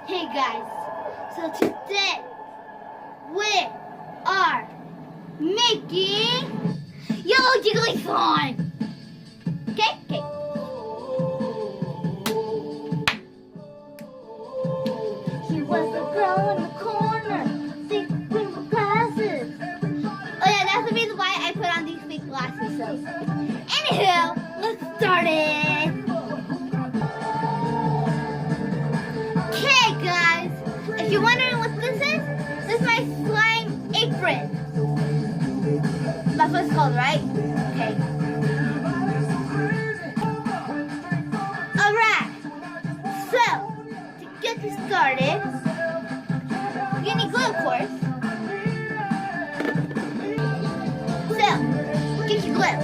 Hey guys, so today we are making Yellow Jiggly slime. Okay? She was the girl in the corner, thick with glasses. Oh yeah, that's the reason why I put on these fake glasses. So, anywho, let's start it. Okay, guys, if you're wondering what this is my slime apron. That's what it's called, right? Okay. Alright. So, to get this started, you need glue, of course. So, get your glue.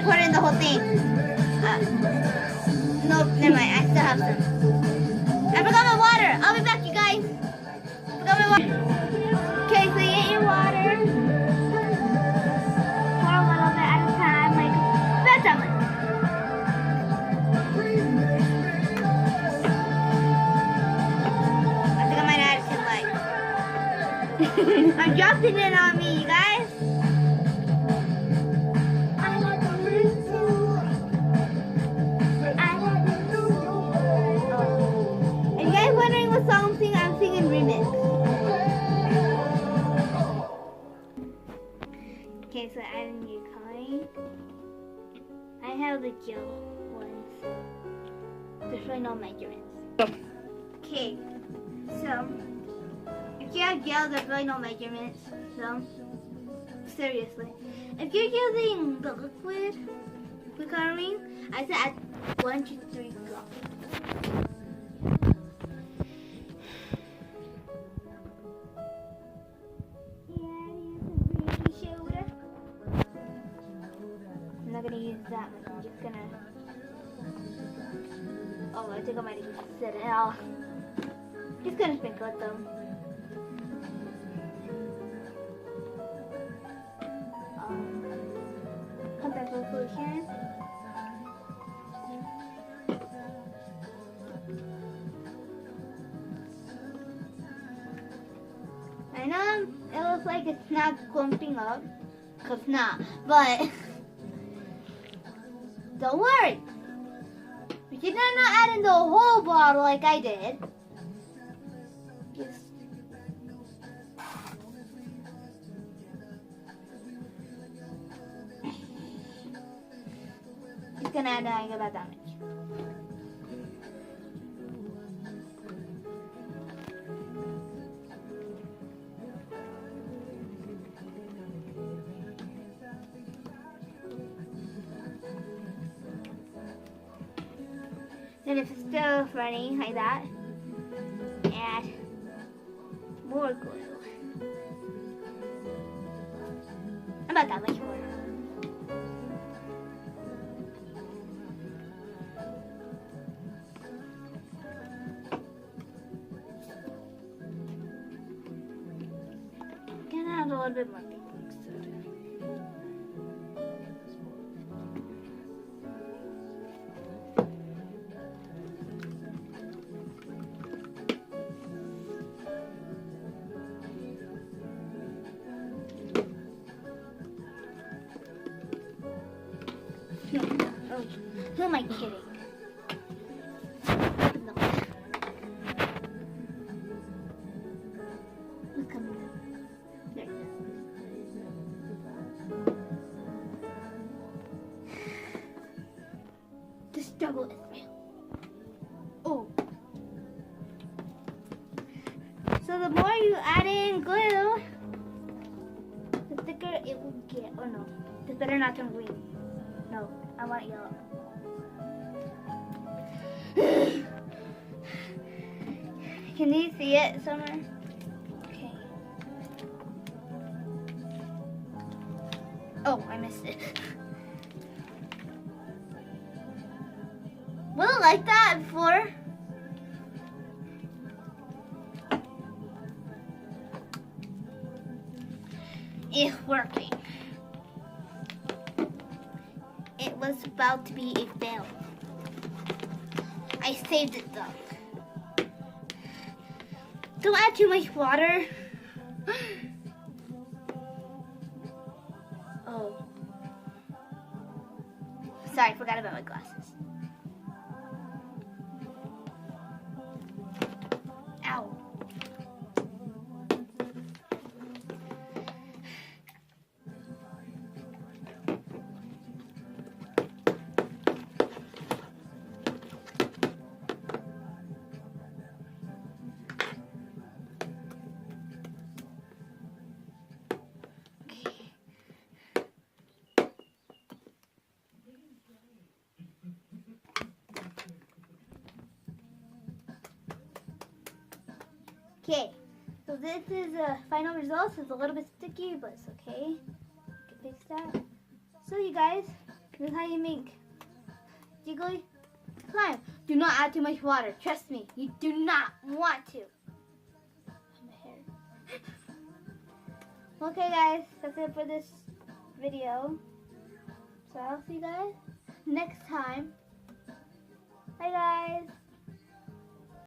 Put in the whole thing. Nope, never mind. I still have some. I forgot my water. I'll be back, you guys. Forgot my water. Okay, so you get your water. Pour a little bit at a time, like that much. I think I might add it to I'm dropping it on me, you guys. I'm singing remix. Okay, so adding your coloring. I have the gel ones. There's really no measurements. Okay, so if you have gel, there's really no measurements. So seriously, if you're using the liquid coloring, I said add 1 to 3 drops. I'm not gonna use that much. I'm just gonna. Oh, I think I might have said it all. Just gonna sprinkle it though. Contact solution. I know it looks like it's not clumping up, cause it's not, but. Don't worry. You're not adding the whole bottle like I did. Just gonna add about that much. Then if it's still running like that, add more glue. About that much more. Gonna add a little bit more baking soda. Who am I kidding? No. Look at me. There. The struggle is real. Oh. So the more you add in glue, the thicker it will get. Oh no. This better not turn green. No, I want yellow. Can you see it somewhere? Okay. Oh, I missed it. Was it like that before? It's working. It was about to be a fail. I saved it though. Don't add too much water. Oh. Sorry, I forgot about my glasses. Ow. Okay, so this is the final results. It's a little bit sticky, but it's okay. I can fix that. So you guys, this is how you make jiggly slime. Do not add too much water. Trust me, you do not want to. My hair. Okay guys, that's it for this video. So I'll see you guys next time. Bye guys.